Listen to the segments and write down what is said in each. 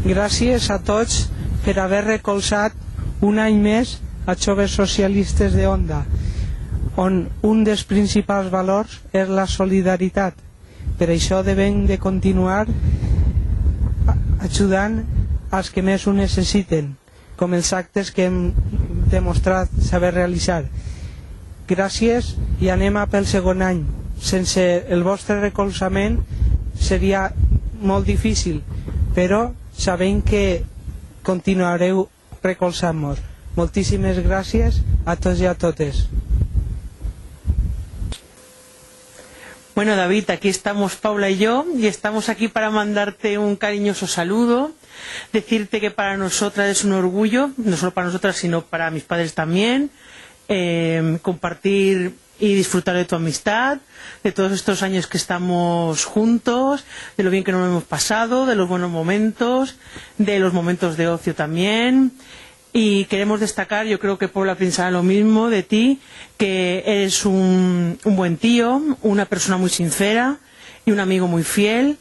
Gràcies a tots per haver recolzat un any més a Joves Socialistes de Onda, on un dels principals valors és la solidaritat. Per això devem de continuar ajudant als que més ho necessiten, com els actes que hem demostrat saber realitzar. Gràcies i anem a pel segon any. Sense el vostre recolzament seria molt difícil, però sabem que continuareu recolzant-nos. Moltíssimes gràcies a tots i a totes. Bueno, David, aquí estamos Paula y yo, y estamos aquí para mandarte un cariñoso saludo, decirte que para nosotras es un orgullo, no solo para nosotras, sino para mis padres también, compartir y disfrutar de tu amistad, de todos estos años que estamos juntos, de lo bien que nos hemos pasado, de los buenos momentos, de los momentos de ocio también. Y queremos destacar, yo creo que Paula pensará lo mismo de ti, que eres un buen tío, una persona muy sincera y un amigo muy fiel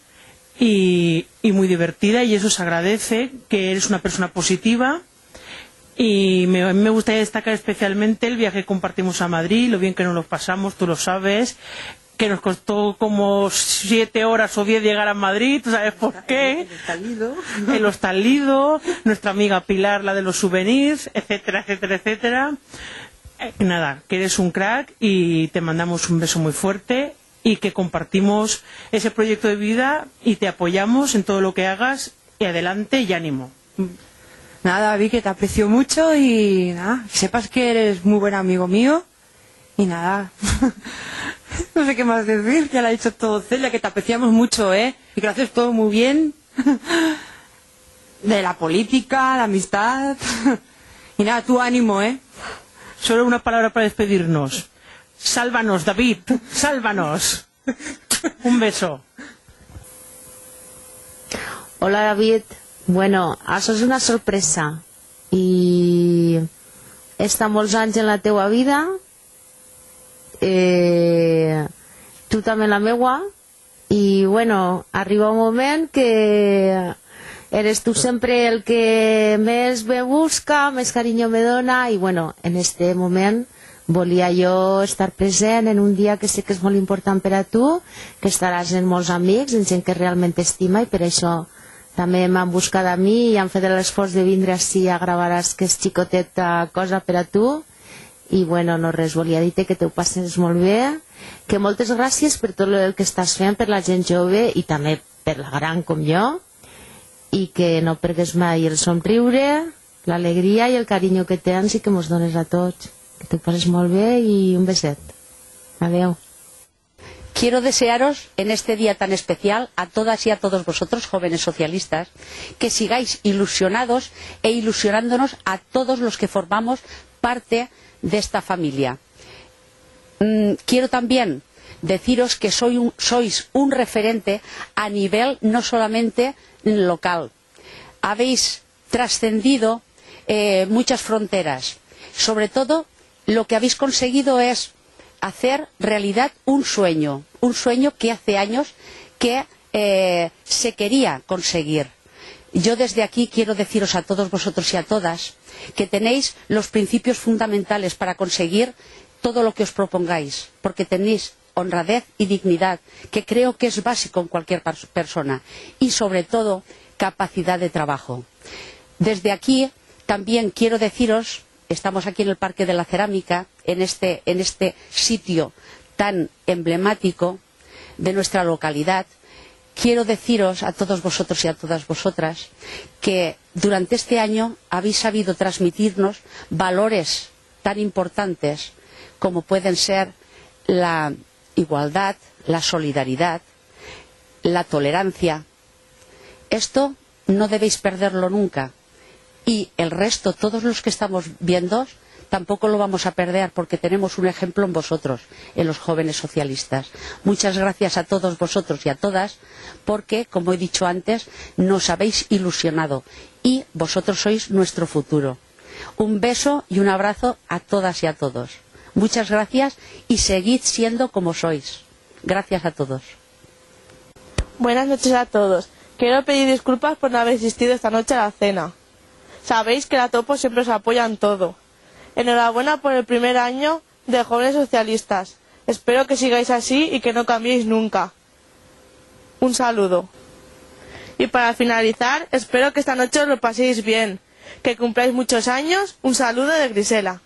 y muy divertida, y eso se agradece, que eres una persona positiva. Y me gustaría destacar especialmente el viaje que compartimos a Madrid, lo bien que nos lo pasamos, tú lo sabes, que nos costó como 7 horas o 10 llegar a Madrid, ¿tú sabes por qué? El Hostal-Lido, nuestra amiga Pilar, la de los souvenirs, etcétera, etcétera, etcétera. Nada, que eres un crack y te mandamos un beso muy fuerte y que compartimos ese proyecto de vida y te apoyamos en todo lo que hagas, y adelante y ánimo. Nada, David, que te aprecio mucho y nada, que sepas que eres muy buen amigo mío y nada, no sé qué más decir, ya lo ha dicho todo Celia, que te apreciamos mucho, y que lo haces todo muy bien, de la política, la amistad, y nada, tu ánimo, Solo una palabra para despedirnos. Sálvanos, David, sálvanos. Un beso. Hola, David. Bueno, això és una sorpresa i està molts anys en la teua vida, tu també en la meua, i bueno, arriba un moment que eres tu sempre el que més me busca, més carinyo me dona, i bueno, en este moment volia jo estar present en un dia que sé que és molt important per a tu, que estaràs en molts amics, en gent que realment t'estima, i per això també m'han buscat a mi i han fet l'esforç de vindre així a gravar aquesta xicoteta cosa per a tu. I bueno, no res, volia dir-te que t'ho passes molt bé, que moltes gràcies per tot el que estàs fent per la gent jove i també per la gran com jo, i que no pergues mai el somriure, l'alegria i el carinyo que tens i que mos dones a tots. Que t'ho passes molt bé i un beset. Adeu. Quiero desearos en este día tan especial a todas y a todos vosotros, jóvenes socialistas, que sigáis ilusionados e ilusionándonos a todos los que formamos parte de esta familia. Quiero también deciros que sois un referente a nivel no solamente local. Habéis trascendido muchas fronteras. Sobre todo, lo que habéis conseguido es hacer realidad un sueño que hace años que se quería conseguir. Yo desde aquí quiero deciros a todos vosotros y a todas que tenéis los principios fundamentales para conseguir todo lo que os propongáis, porque tenéis honradez y dignidad, que creo que es básico en cualquier persona, y sobre todo capacidad de trabajo. Desde aquí también quiero deciros, estamos aquí en el Parque de la Cerámica, en este sitio tan emblemático de nuestra localidad, quiero deciros a todos vosotros y a todas vosotras que durante este año habéis sabido transmitirnos valores tan importantes como pueden ser la igualdad, la solidaridad, la tolerancia. Esto no debéis perderlo nunca. Y el resto, todos los que estamos viendo, tampoco lo vamos a perder, porque tenemos un ejemplo en vosotros, en los jóvenes socialistas. Muchas gracias a todos vosotros y a todas, porque, como he dicho antes, nos habéis ilusionado y vosotros sois nuestro futuro. Un beso y un abrazo a todas y a todos. Muchas gracias y seguid siendo como sois. Gracias a todos. Buenas noches a todos. Quiero pedir disculpas por no haber asistido esta noche a la cena. Sabéis que la Topo siempre os apoya en todo. Enhorabuena por el primer año de Jóvenes Socialistas. Espero que sigáis así y que no cambiéis nunca. Un saludo. Y para finalizar, espero que esta noche os lo paséis bien, que cumpláis muchos años. Un saludo de Grisela.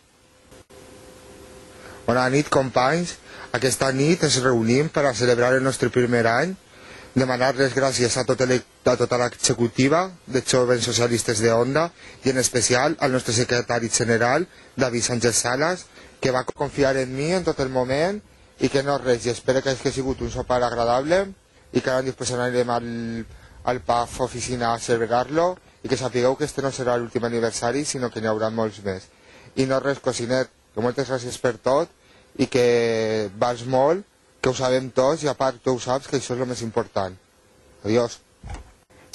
Bona nit, companys. Aquesta nit ens reunim per a celebrar el nostre primer any, demanar les gràcies a tota l'executiva de Jóvenes Socialistes de Onda i en especial al nostre secretari general, David Sánchez Salas, que va confiar en mi en tot el moment i que no res, i espero que hagi sigut un sopar agradable i que ara després anirem al PAF oficina a celebrar-lo i que sapigueu que este no serà l'últim aniversari, sinó que n'hi haurà molts més. I no res, cosinet, que moltes gràcies per tot i que vals molt, que ho sabem tots i a part tu ho saps, que això és el més important. Adiós.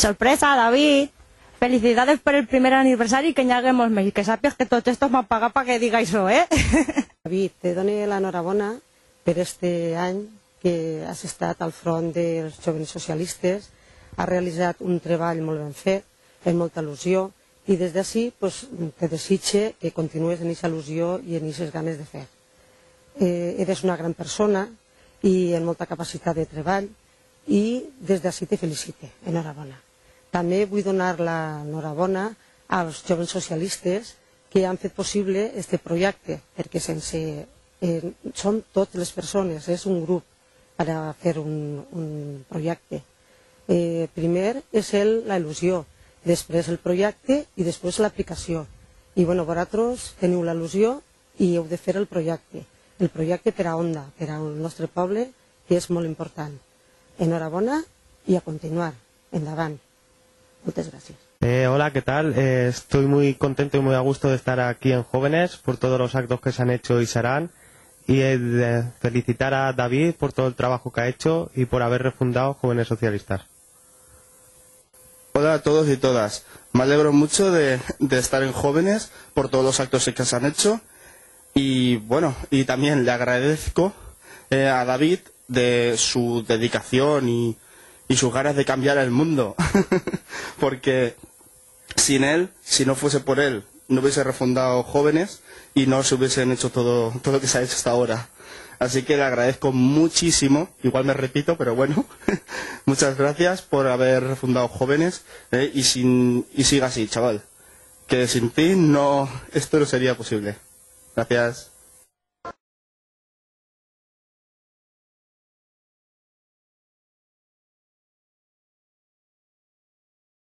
Sorpresa, David. Felicidades por el primer aniversario y que lleguemos més. Y que sàpies que tot esto m'ha pagat para que diga això, ¿eh? David, te dono l'enhorabona per este any que has estat al front dels Jóvenes Socialistes, has realitzat un treball molt ben fet, amb molta il·lusió, i des d'ací pues, te desitge que continues en aquesta il·lusió i en aquestes ganes de fer. Eres una gran persona i amb molta capacitat de treball i des d'ací te felicite. Enhorabona. També vull donar l'enhorabona als Jóvenes Socialistes que han fet possible aquest projecte, perquè són totes les persones, és un grup per a fer un projecte. Primer és la il·lusió, després el projecte i després l'aplicació. I vosaltres teniu la il·lusió i heu de fer el projecte per a Onda, per al nostre poble, que és molt important. Enhorabona y a continuar. Endavant. Muchas gracias. Hola, ¿qué tal? Estoy muy contento y muy a gusto de estar aquí en Jóvenes por todos los actos que se han hecho y se harán, y de felicitar a David por todo el trabajo que ha hecho y por haber refundado Jóvenes Socialistas. Hola a todos y todas. Me alegro mucho de estar en Jóvenes por todos los actos que se han hecho y bueno, y también le agradezco a David de su dedicación y sus ganas de cambiar el mundo porque sin él, si no fuese por él, no hubiese refundado Jóvenes y no se hubiesen hecho todo lo que se ha hecho hasta ahora. Así que le agradezco muchísimo, igual me repito, pero bueno, muchas gracias por haber refundado Jóvenes y siga así, chaval, que sin ti esto no sería posible. Gracias.